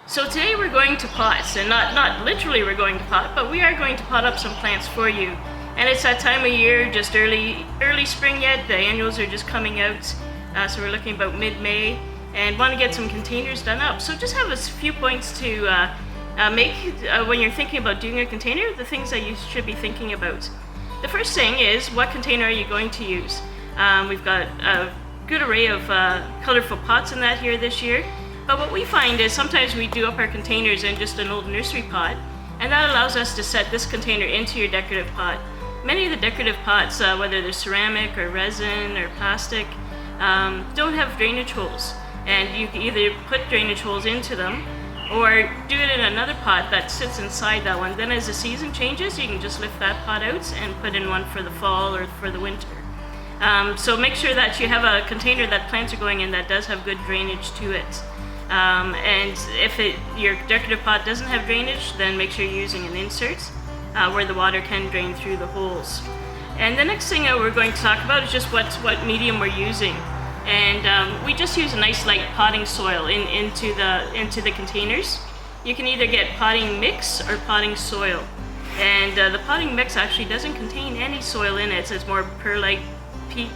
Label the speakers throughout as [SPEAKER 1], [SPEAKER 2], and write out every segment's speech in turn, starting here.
[SPEAKER 1] So today we're going to pot, and not literally we're going to pot, but we are going to pot up some plants for you. And it's that time of year, just early spring yet. The annuals are just coming out, so we're looking about mid-May, and want to get some containers done up. So just have a few points to make when you're thinking about doing a container, the things that you should be thinking about. The first thing is, what container are you going to use? We've got a good array of colorful pots in that here this year. But what we find is sometimes we do up our containers in just an old nursery pot, and that allows us to set this container into your decorative pot. Many of the decorative pots, whether they're ceramic or resin or plastic, don't have drainage holes. And you can either put drainage holes into them or do it in another pot that sits inside that one. Then as the season changes, you can just lift that pot out and put in one for the fall or for the winter. So make sure that you have a container that plants are going in that does have good drainage to it. And if your decorative pot doesn't have drainage, then make sure you're using an insert where the water can drain through the holes. And the next thing that we're going to talk about is just what medium we're using. And we just use a nice light potting soil into the containers. You can either get potting mix or potting soil. And the potting mix actually doesn't contain any soil in it, so it's more perlite, peat,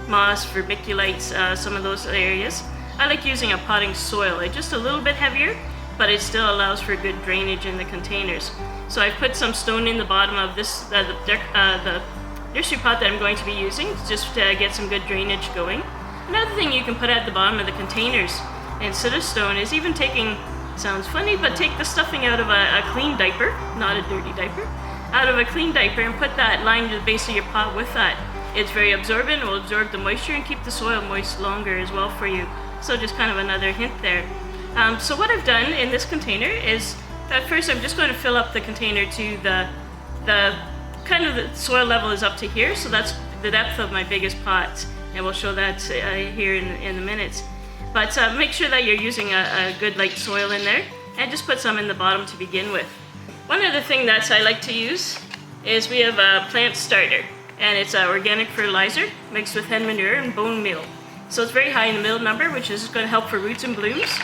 [SPEAKER 1] moss, vermiculites, some of those areas. I like using a potting soil. It's just a little bit heavier, but it still allows for good drainage in the containers. So I've put some stone in the bottom of this, the nursery pot that I'm going to be using, just to get some good drainage going. Another thing you can put at the bottom of the containers instead of stone is even taking, sounds funny, but take the stuffing out of a clean diaper, not a dirty diaper, out of a clean diaper and put that line to the base of your pot with that. It's very absorbent, it will absorb the moisture and keep the soil moist longer as well for you. So just kind of another hint there. So what I've done in this container is that first I'm just going to fill up the container to the kind of the soil level is up to here, so that's the depth of my biggest pot, and we'll show that here in a minute. But make sure that you're using a good light soil in there, and just put some in the bottom to begin with. One other thing that I like to use is we have a plant starter, and it's organic fertilizer mixed with hen manure and bone meal. So it's very high in the middle number, which is going to help for roots and blooms.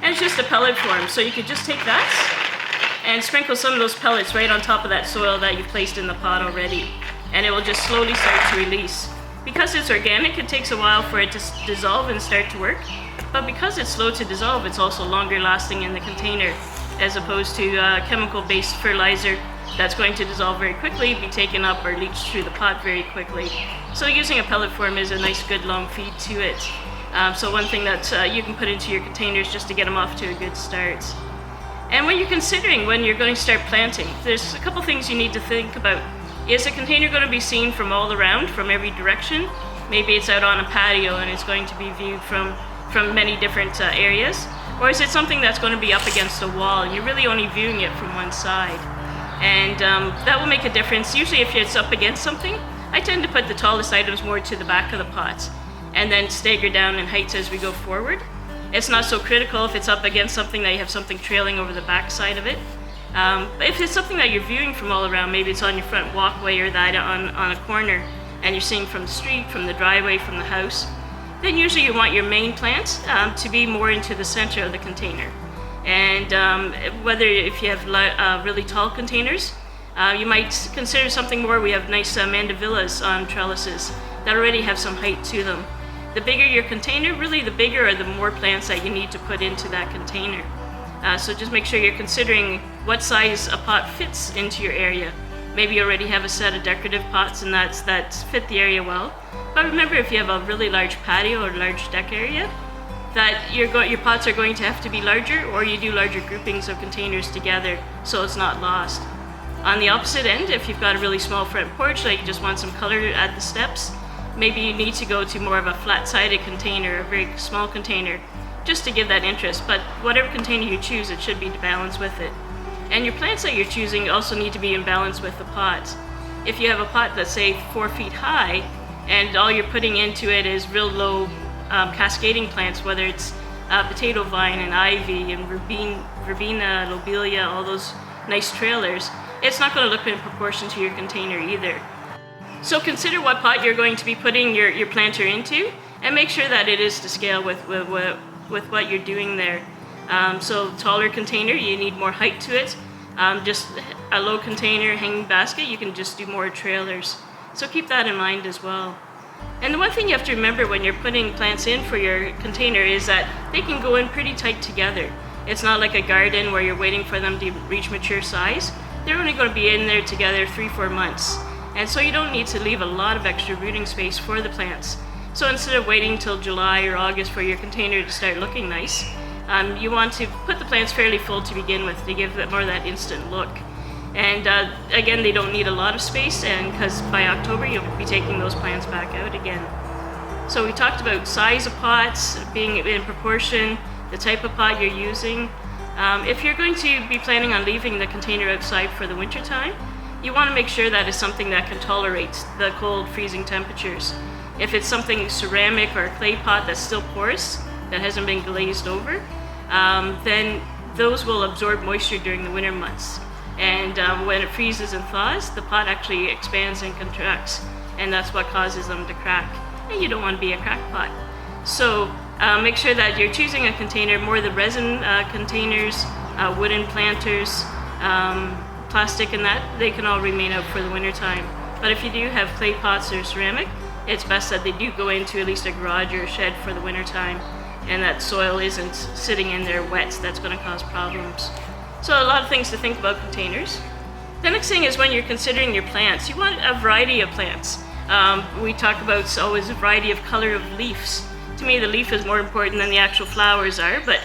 [SPEAKER 1] And it's just a pellet form, so you could just take that and sprinkle some of those pellets right on top of that soil that you've placed in the pot already. And it will just slowly start to release. Because it's organic, it takes a while for it to dissolve and start to work. But because it's slow to dissolve, it's also longer lasting in the container, as opposed to chemical-based fertilizer that's going to dissolve very quickly, be taken up or leach through the pot very quickly. So using a pellet form is a nice good long feed to it. So one thing that you can put into your containers just to get them off to a good start. And when you're considering when you're going to start planting, there's a couple things you need to think about. Is the container going to be seen from all around, from every direction? Maybe it's out on a patio and it's going to be viewed from many different areas. Or is it something that's going to be up against a wall and you're really only viewing it from one side? And that will make a difference. Usually if it's up against something, I tend to put the tallest items more to the back of the pot and then stagger down in heights as we go forward. It's not so critical if it's up against something that you have something trailing over the back side of it. If it's something that you're viewing from all around, maybe it's on your front walkway or that on a corner and you're seeing from the street, from the driveway, from the house, then usually you want your main plant to be more into the center of the container. And whether if you have really tall containers, you might consider something more. We have nice mandevillas on trellises that already have some height to them. The bigger your container, really the bigger or the more plants that you need to put into that container. So just make sure you're considering what size a pot fits into your area. Maybe you already have a set of decorative pots and that fit the area well. But remember, if you have a really large patio or large deck area, that your pots are going to have to be larger, or you do larger groupings of containers together so it's not lost. On the opposite end, if you've got a really small front porch, like you just want some color at the steps, maybe you need to go to more of a flat-sided container, a very small container, just to give that interest. But whatever container you choose, it should be balanced with it. And your plants that you're choosing also need to be in balance with the pot. If you have a pot that's, say, 4 feet high, and all you're putting into it is real low cascading plants, whether it's potato vine and ivy and verbena, lobelia, all those nice trailers, it's not going to look in proportion to your container either. So consider what pot you're going to be putting your planter into, and make sure that it is to scale with what you're doing there. So taller container, you need more height to it. Just a low container, hanging basket, you can just do more trailers. So keep that in mind as well. And the one thing you have to remember when you're putting plants in for your container is that they can go in pretty tight together. It's not like a garden where you're waiting for them to reach mature size. They're only going to be in there together 3-4 months. And so you don't need to leave a lot of extra rooting space for the plants. So instead of waiting till July or August for your container to start looking nice, you want to put the plants fairly full to begin with to give it more of that instant look. And again, they don't need a lot of space, and because by October you'll be taking those plants back out again. So we talked about size of pots, being in proportion, the type of pot you're using. If you're going to be planning on leaving the container outside for the winter time, you want to make sure that it's something that can tolerate the cold, freezing temperatures. If it's something ceramic or a clay pot that's still porous, that hasn't been glazed over, then those will absorb moisture during the winter months. And when it freezes and thaws, the pot actually expands and contracts, and that's what causes them to crack. And you don't want to be a crack pot. So make sure that you're choosing a container, more the resin containers, wooden planters, plastic and that, they can all remain out for the winter time. But if you do have clay pots or ceramic, it's best that they do go into at least a garage or a shed for the winter time, and that soil isn't sitting in there wet. That's going to cause problems. So a lot of things to think about containers. The next thing is when you're considering your plants, you want a variety of plants. We talk about always a variety of color of leaves. To me, the leaf is more important than the actual flowers are, but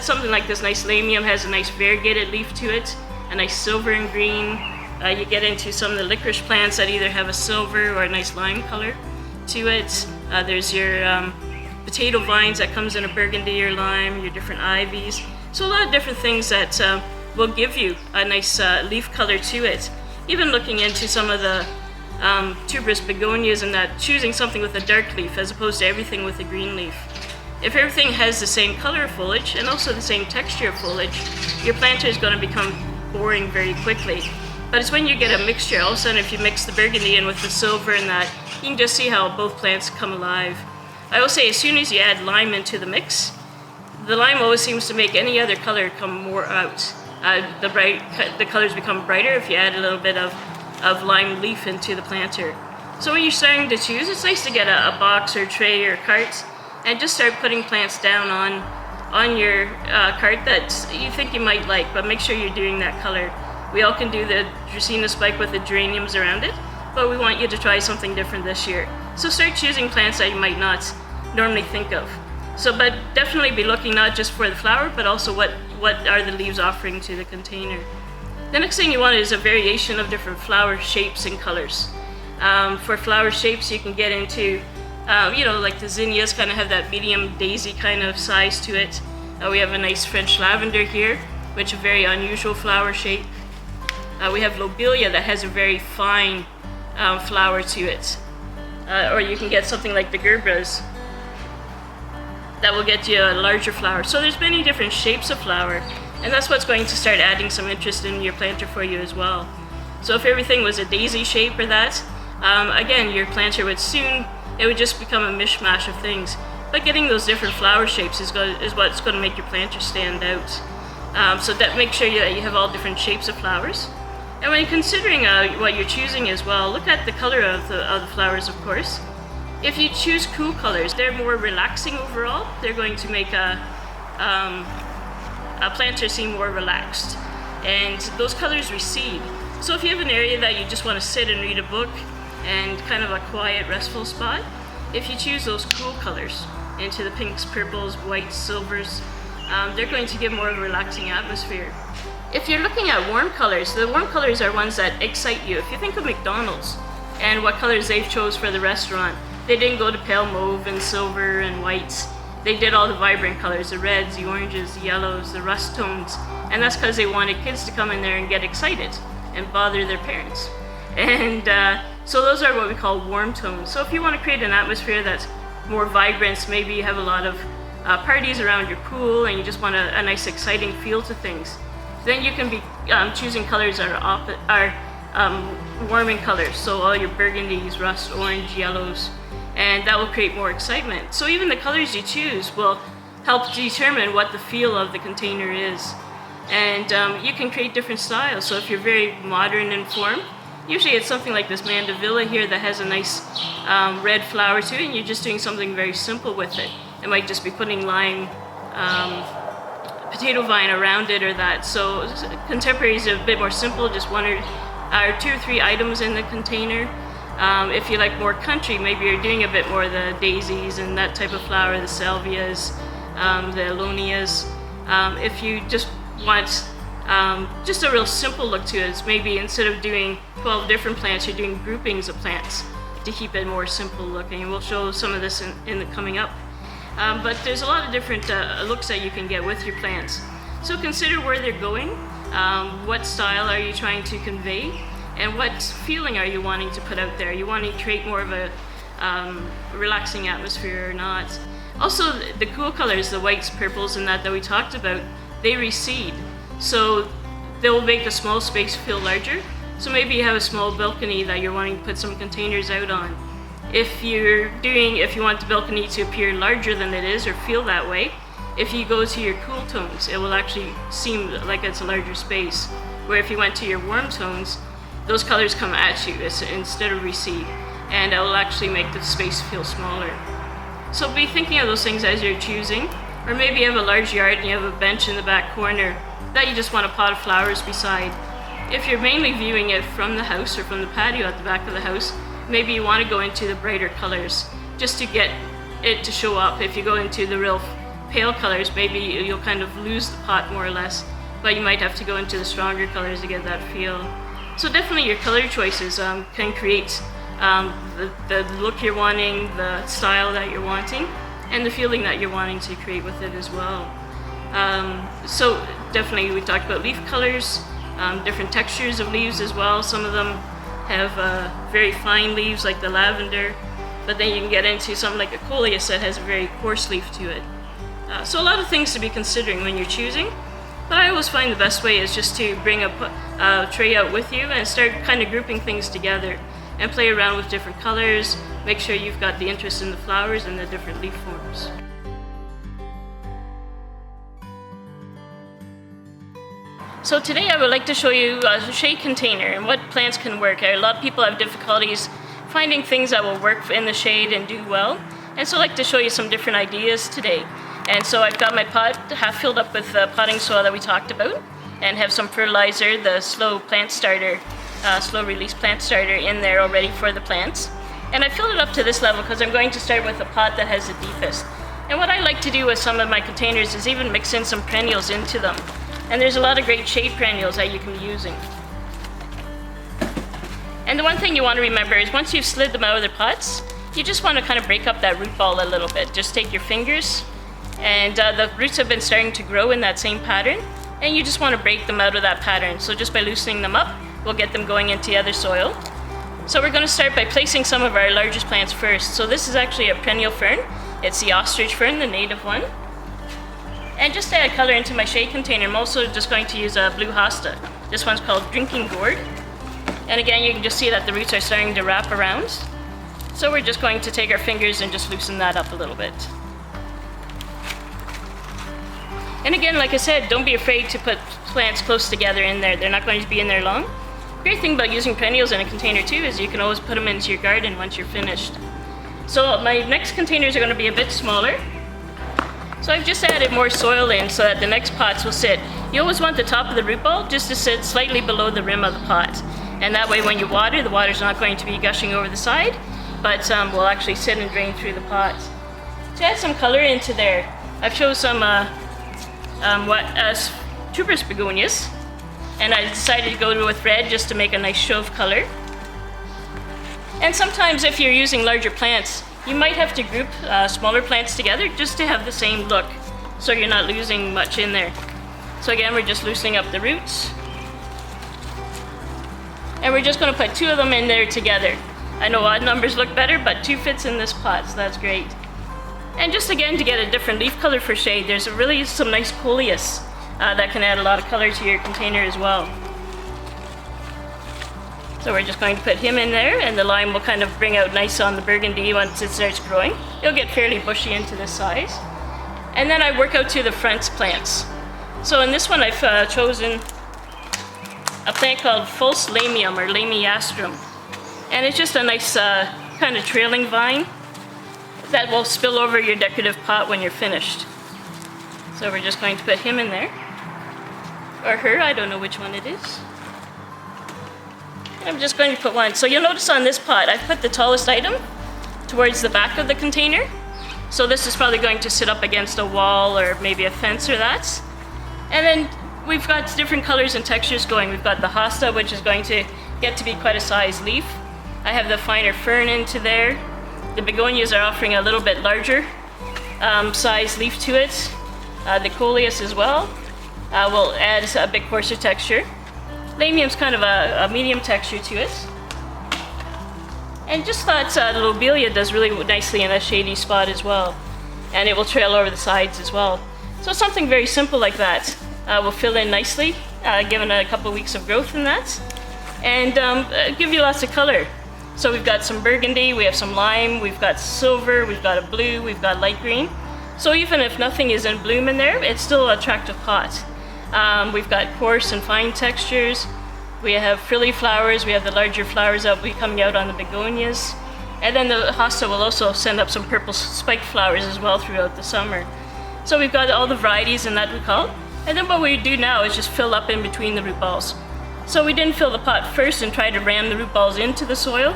[SPEAKER 1] something like this nice lamium has a nice variegated leaf to it, a nice silver and green. You get into some of the licorice plants that either have a silver or a nice lime color to it. There's your potato vines that comes in a burgundy or lime, your different ivies. So a lot of different things that will give you a nice leaf color to it. Even looking into some of the tuberous begonias and that, choosing something with a dark leaf as opposed to everything with a green leaf. If everything has the same color of foliage and also the same texture of foliage, your planter is going to become boring very quickly. But it's when you get a mixture, all of a sudden if you mix the burgundy in with the silver and that, you can just see how both plants come alive. I will say as soon as you add lime into the mix, the lime always seems to make any other color come more out. The colors become brighter if you add a little bit of lime leaf into the planter. So when you're starting to choose, it's nice to get a box or tray or cart and just start putting plants down on your cart that you think you might like, but make sure you're doing that color. We all can do the Dracaena spike with the geraniums around it, but we want you to try something different this year. So start choosing plants that you might not normally think of. So, but definitely be looking not just for the flower, but also what are the leaves offering to the container. The next thing you want is a variation of different flower shapes and colors. For flower shapes, you can get into, like the zinnias kind of have that medium daisy kind of size to it. We have a nice French lavender here, which is a very unusual flower shape. We have lobelia that has a very fine flower to it. Or you can get something like the gerbras that will get you a larger flower. So there's many different shapes of flower, and that's what's going to start adding some interest in your planter for you as well. So if everything was a daisy shape or that, again, your planter would just become a mishmash of things. But getting those different flower shapes is what's going to make your planter stand out. So that make sure that you have all different shapes of flowers. And when considering what you're choosing as well, look at the color of the flowers, of course. If you choose cool colors, they're more relaxing overall. They're going to make a planter seem more relaxed. And those colors recede. So if you have an area that you just want to sit and read a book and kind of a quiet, restful spot, if you choose those cool colors into the pinks, purples, whites, silvers, they're going to give more of a relaxing atmosphere. If you're looking at warm colors, the warm colors are ones that excite you. If you think of McDonald's and what colors they've chose for the restaurant, they didn't go to pale mauve and silver and whites. They did all the vibrant colors, the reds, the oranges, the yellows, the rust tones, and that's because they wanted kids to come in there and get excited and bother their parents. And so those are what we call warm tones. So if you want to create an atmosphere that's more vibrant, maybe you have a lot of parties around your pool and you just want a nice exciting feel to things, then you can be choosing colors that are warming colors. So all your burgundies, rust, orange, yellows, and that will create more excitement. So even the colors you choose will help determine what the feel of the container is. And you can create different styles. So if you're very modern in form, usually it's something like this mandevilla here that has a nice red flower to it, and you're just doing something very simple with it. It might just be putting lime potato vine around it or that. So contemporary is a bit more simple, just one or two or three items in the container. If you like more country, maybe you're doing a bit more the daisies and that type of flower, the salvias, the alonias. If you just want just a real simple look to it, it's maybe instead of doing 12 different plants, you're doing groupings of plants to keep it more simple looking. We'll show some of this in the coming up. But there's a lot of different looks that you can get with your plants. So consider where they're going, what style are you trying to convey, and what feeling are you wanting to put out there. Are you wanting to create more of a relaxing atmosphere or not? Also, the cool colors, the whites, purples, and that we talked about, they recede. So they'll make the small space feel larger. So maybe you have a small balcony that you're wanting to put some containers out on. If you want the balcony to appear larger than it is or feel that way, if you go to your cool tones, it will actually seem like it's a larger space. Where if you went to your warm tones, those colors come at you instead of recede, and it will actually make the space feel smaller. So be thinking of those things as you're choosing. Or maybe you have a large yard and you have a bench in the back corner that you just want a pot of flowers beside. If you're mainly viewing it from the house or from the patio at the back of the house, maybe you want to go into the brighter colors just to get it to show up. If you go into the real pale colors, maybe you'll kind of lose the pot more or less, but you might have to go into the stronger colors to get that feel. So definitely your color choices can create the look you're wanting, the style that you're wanting, and the feeling that you're wanting to create with it as well. So definitely we talked about leaf colors, different textures of leaves as well. Some of them have very fine leaves like the lavender, but then you can get into something like a coleus that has a very coarse leaf to it. So a lot of things to be considering when you're choosing, but I always find the best way is just to bring a tray out with you and start kind of grouping things together and play around with different colors. Make sure you've got the interest in the flowers and the different leaf forms. So today I would like to show you a shade container and what plants can work. A lot of people have difficulties finding things that will work in the shade and do well. And so I'd like to show you some different ideas today. And so I've got my pot half filled up with the potting soil that we talked about, and have some fertilizer, the slow release plant starter in there already for the plants. And I filled it up to this level because I'm going to start with the pot that has the deepest. And what I like to do with some of my containers is even mix in some perennials into them. And there's a lot of great shade perennials that you can be using. And the one thing you want to remember is once you've slid them out of their pots, you just want to kind of break up that root ball a little bit. Just take your fingers, and the roots have been starting to grow in that same pattern, and you just want to break them out of that pattern. So just by loosening them up, we'll get them going into the other soil. So we're going to start by placing some of our largest plants first. So this is actually a perennial fern. It's the ostrich fern, the native one. And just to add color into my shade container, I'm also just going to use a blue hosta. This one's called Drinking Gourd. And again, you can just see that the roots are starting to wrap around. So we're just going to take our fingers and just loosen that up a little bit. And again, like I said, don't be afraid to put plants close together in there. They're not going to be in there long. Great thing about using perennials in a container too is you can always put them into your garden once you're finished. So my next containers are going to be a bit smaller. So I've just added more soil in so that the next pots will sit. You always want the top of the root ball just to sit slightly below the rim of the pot. And that way when you water, the water's not going to be gushing over the side, but will actually sit and drain through the pot. To add some color into there, I've chosen some tuberous begonias, and I decided to go with red just to make a nice show of color. And sometimes if you're using larger plants, you might have to group smaller plants together just to have the same look, so you're not losing much in there. So again, we're just loosening up the roots. And we're just going to put 2 of them in there together. I know odd numbers look better, but 2 fits in this pot, so that's great. And just again, to get a different leaf color for shade, there's really some nice coleus that can add a lot of color to your container as well. So we're just going to put him in there, and the lime will kind of bring out nice on the burgundy once it starts growing. It'll get fairly bushy into this size. And then I work out to the front plants. So in this one I've chosen a plant called false lamium or lamiastrum. And it's just a nice kind of trailing vine that will spill over your decorative pot when you're finished. So we're just going to put him in there. Or her, I don't know which one it is. I'm just going to put one. So you'll notice on this pot, I've put the tallest item towards the back of the container. So this is probably going to sit up against a wall or maybe a fence or that. And then we've got different colors and textures going. We've got the hosta, which is going to get to be quite a size leaf. I have the finer fern into there. The begonias are offering a little bit larger size leaf to it. The coleus as well will add a bit coarser texture. Lamium's kind of a medium texture to it. And just thought the lobelia does really nicely in a shady spot as well. And it will trail over the sides as well. So something very simple like that will fill in nicely, given a couple of weeks of growth in that. And give you lots of color. So we've got some burgundy, we have some lime, we've got silver, we've got a blue, we've got light green. So even if nothing is in bloom in there, it's still an attractive pot. We've got coarse and fine textures. We have frilly flowers, we have the larger flowers that will be coming out on the begonias. And then the hosta will also send up some purple spiked flowers as well throughout the summer. So we've got all the varieties in that we call. And then what we do now is just fill up in between the root balls. So we didn't fill the pot first and try to ram the root balls into the soil.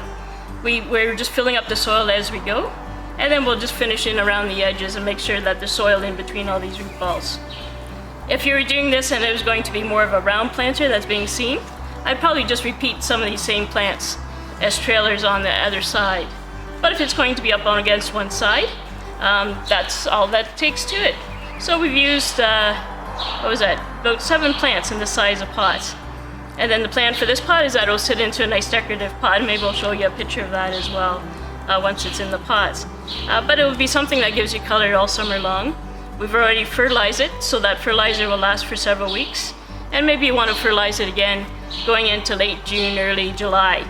[SPEAKER 1] We're just filling up the soil as we go. And then we'll just finish in around the edges and make sure that there's soil in between all these root balls. If you were doing this and it was going to be more of a round planter that's being seen, I'd probably just repeat some of these same plants as trailers on the other side. But if it's going to be up on against one side, that's all that takes to it. So we've used, about 7 plants in this size of pot. And then the plan for this pot is that it'll sit into a nice decorative pot. Maybe I'll show you a picture of that as well once it's in the pot. But it will be something that gives you color all summer long. We've already fertilized it, so that fertilizer will last for several weeks. And maybe you want to fertilize it again going into late June, early July.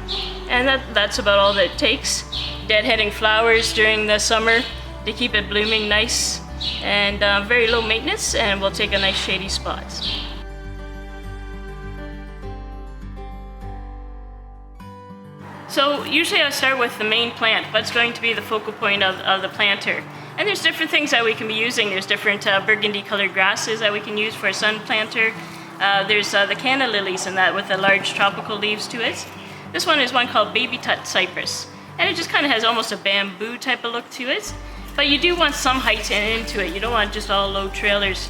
[SPEAKER 1] And that's about all that it takes. Deadheading flowers during the summer to keep it blooming nice and very low maintenance, and we'll take a nice shady spot. So usually I start with the main plant, what's going to be the focal point of the planter. And there's different things that we can be using. There's different burgundy colored grasses that we can use for a sun planter. There's the canna lilies and that with the large tropical leaves to it. This one is one called baby tut cypress. And it just kind of has almost a bamboo type of look to it. But you do want some height into it. You don't want just all low trailers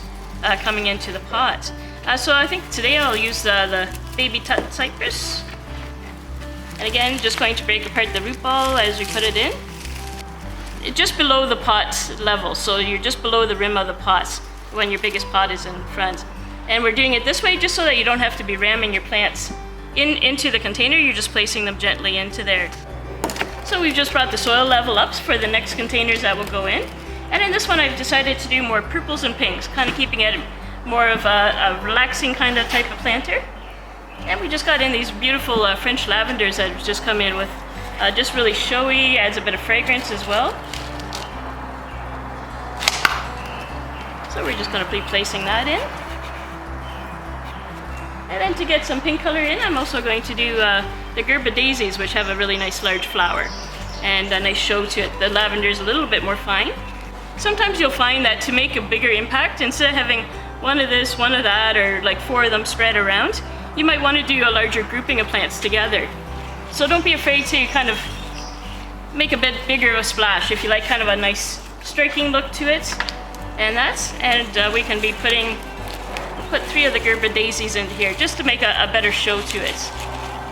[SPEAKER 1] coming into the pot. So I think today I'll use the baby tut cypress. And again, just going to break apart the root ball as we put it in. Just below the pot level, so you're just below the rim of the pot when your biggest pot is in front. And we're doing it this way just so that you don't have to be ramming your plants into the container, you're just placing them gently into there. So we've just brought the soil level up for the next containers that will go in. And in this one I've decided to do more purples and pinks, kind of keeping it more of a relaxing kind of type of planter. And we just got in these beautiful French lavenders that have just come in with just really showy, adds a bit of fragrance as well. So we're just going to be placing that in. And then to get some pink color in, I'm also going to do the Gerber daisies, which have a really nice large flower and a nice show to it. The lavender is a little bit more fine. Sometimes you'll find that to make a bigger impact, instead of having one of this, one of that, or like 4 of them spread around, you might want to do a larger grouping of plants together. So don't be afraid to kind of make a bit bigger of a splash if you like kind of a nice striking look to it. And we can be put 3 of the Gerber daisies into here just to make a better show to it.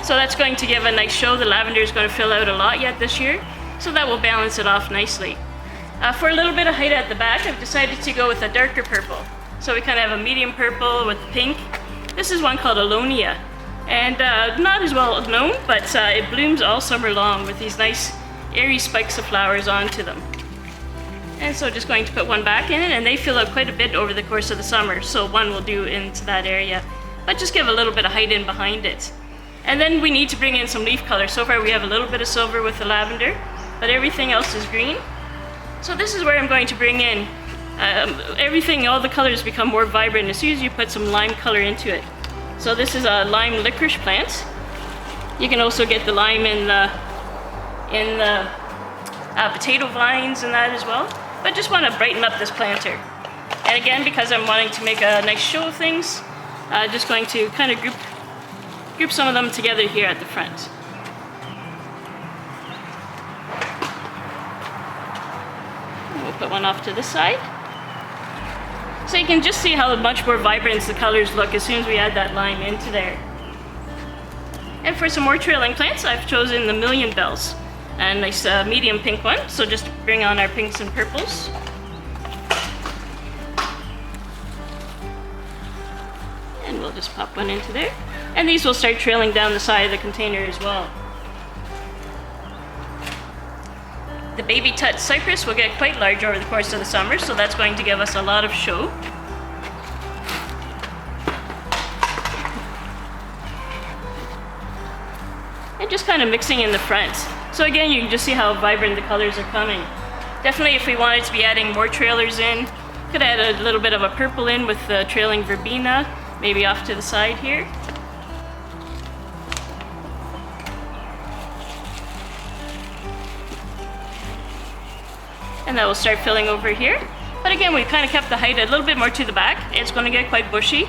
[SPEAKER 1] So that's going to give a nice show. The lavender is going to fill out a lot yet this year, so that will balance it off nicely. For a little bit of height at the back, I've decided to go with a darker purple. So we kind of have a medium purple with pink. This is one called Alonia, and not as well known, but it blooms all summer long with these nice airy spikes of flowers onto them. And so just going to put one back in it, and they fill out quite a bit over the course of the summer, so one will do into that area. But just give a little bit of height in behind it. And then we need to bring in some leaf color. So far we have a little bit of silver with the lavender, but everything else is green. So this is where I'm going to bring in everything, all the colors become more vibrant as soon as you put some lime color into it. So this is a lime licorice plant. You can also get the lime in the potato vines and that as well. But just want to brighten up this planter. And again, because I'm wanting to make a nice show of things, just going to kind of group some of them together here at the front. And we'll put one off to this side. So you can just see how much more vibrant the colors look as soon as we add that lime into there. And for some more trailing plants, I've chosen the Million Bells, a nice medium pink one. So just bring on our pinks and purples. And we'll just pop one into there. And these will start trailing down the side of the container as well. The baby tut cypress will get quite large over the course of the summer, so that's going to give us a lot of show. And just kind of mixing in the front. So again, you can just see how vibrant the colors are coming. Definitely if we wanted to be adding more trailers in, could add a little bit of a purple in with the trailing verbena, maybe off to the side here. And that will start filling over here. But again, we've kind of kept the height a little bit more to the back. It's going to get quite bushy.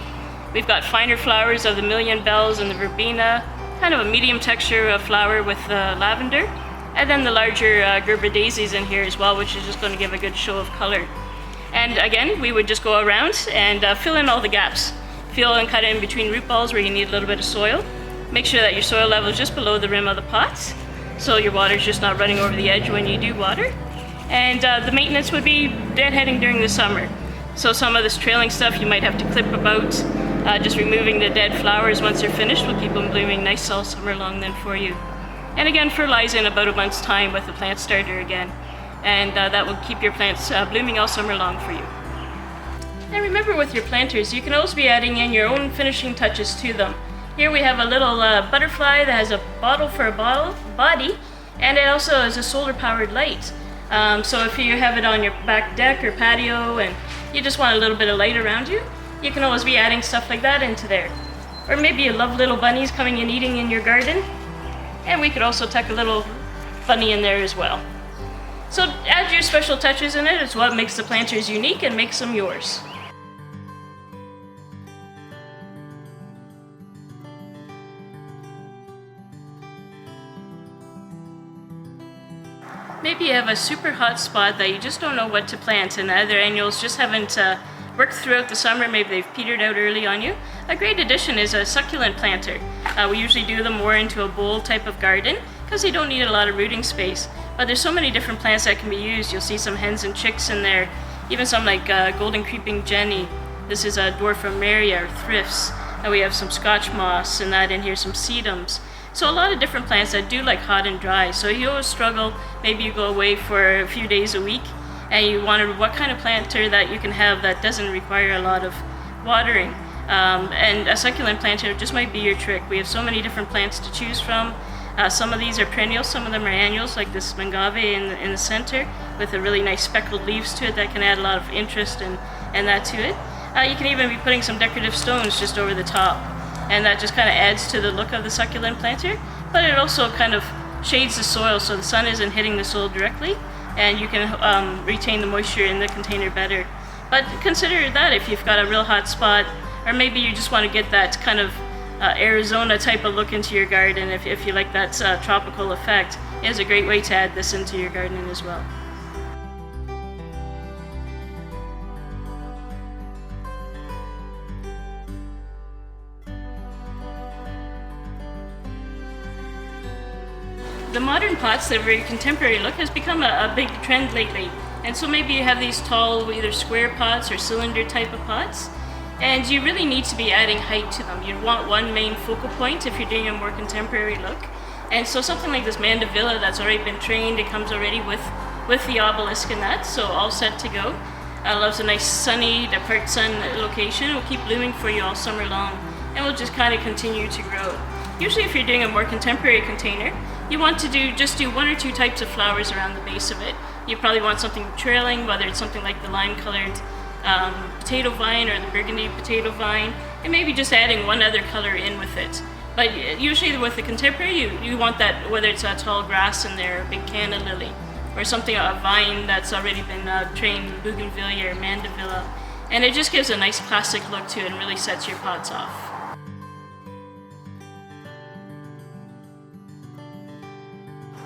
[SPEAKER 1] We've got finer flowers of the Million Bells and the verbena, kind of a medium texture of flower with lavender. And then the larger Gerber daisies in here as well, which is just going to give a good show of color. And again, we would just go around and fill in all the gaps. Fill and cut in between root balls where you need a little bit of soil. Make sure that your soil level is just below the rim of the pots, so your water is just not running over the edge when you do water. And the maintenance would be deadheading during the summer. So some of this trailing stuff you might have to clip about, just removing the dead flowers once they're finished will keep them blooming nice all summer long then for you. And again, fertilize in about a month's time with the plant starter again. And that will keep your plants blooming all summer long for you. And remember with your planters, you can also be adding in your own finishing touches to them. Here we have a little butterfly that has a bottle for a body, and it also has a solar powered light. So if you have it on your back deck or patio and you just want a little bit of light around you, you can always be adding stuff like that into there. Or maybe you love little bunnies coming and eating in your garden, and we could also tuck a little bunny in there as well. So add your special touches in it. It's what makes the planters unique and makes them yours. Maybe you have a super hot spot that you just don't know what to plant and the other annuals just haven't worked throughout the summer, maybe they've petered out early on you. A great addition is a succulent planter. We usually do them more into a bowl type of garden because they don't need a lot of rooting space. But there's so many different plants that can be used. You'll see some hens and chicks in there, even some like golden creeping jenny. This is a dwarfameria or thrifts. And we have some scotch moss and that in here, some sedums. So a lot of different plants that do like hot and dry. So you always struggle, maybe you go away for a few days a week and you wonder what kind of planter that you can have that doesn't require a lot of watering. And a succulent planter just might be your trick. We have so many different plants to choose from. Some of these are perennials, some of them are annuals, like this mangave in the center with a really nice speckled leaves to it that can add a lot of interest and that to it. You can even be putting some decorative stones just over the top. And that just kind of adds to the look of the succulent planter, but it also kind of shades the soil so the sun isn't hitting the soil directly, and you can retain the moisture in the container better. But consider that if you've got a real hot spot, or maybe you just want to get that kind of Arizona type of look into your garden, if you like that tropical effect, it is a great way to add this into your garden as well. The modern pots, the very contemporary look, has become a big trend lately. And so maybe you have these tall, either square pots or cylinder type of pots, and you really need to be adding height to them. You want one main focal point if you're doing a more contemporary look. And so something like this mandevilla that's already been trained, it comes already with the obelisk and that, so all set to go. Loves a nice sunny, part sun location. It will keep blooming for you all summer long, and will just kind of continue to grow. Usually if you're doing a more contemporary container, you want to just do one or two types of flowers around the base of it. you probably want something trailing, whether it's something like the lime-colored potato vine or the burgundy potato vine, and maybe just adding one other color in with it. But usually with the contemporary, you want that, whether it's a tall grass in there, a big canna lily, or something, a vine that's already been trained, bougainvillea or mandevilla, and it just gives a nice classic look to it and really sets your pots off.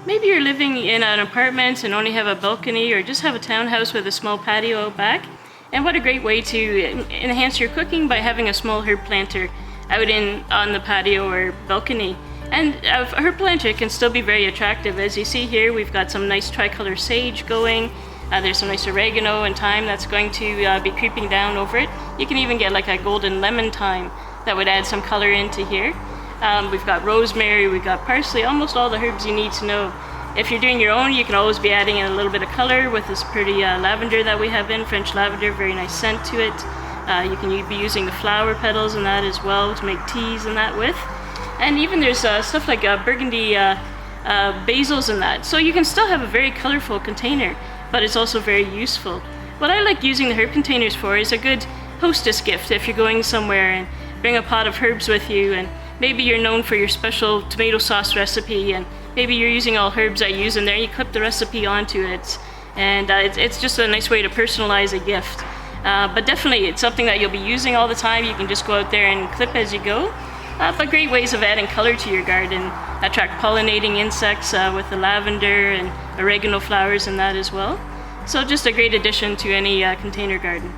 [SPEAKER 1] Maybe you're living in an apartment and only have a balcony, or just have a townhouse with a small patio out back. And what a great way to enhance your cooking by having a small herb planter out on the patio or balcony. And a herb planter can still be very attractive. As you see here, we've got some nice tricolor sage going. There's some nice oregano and thyme that's going to be creeping down over it. You can even get like a golden lemon thyme that would add some color into here. We've got rosemary, we've got parsley, almost all the herbs you need to know. If you're doing your own, you can always be adding in a little bit of color with this pretty lavender that we have in, French lavender, very nice scent to it. You can be using the flower petals in that as well to make teas and that with. And even there's stuff like burgundy basils in that. So you can still have a very colorful container, but it's also very useful. What I like using the herb containers for is a good hostess gift if you're going somewhere and bring a pot of herbs with you, and maybe you're known for your special tomato sauce recipe, and maybe you're using all herbs I use in there, you clip the recipe onto it, and it's just a nice way to personalize a gift. But definitely it's something that you'll be using all the time. You can just go out there and clip as you go. But great ways of adding color to your garden. Attract pollinating insects with the lavender and oregano flowers and that as well. So just a great addition to any container garden.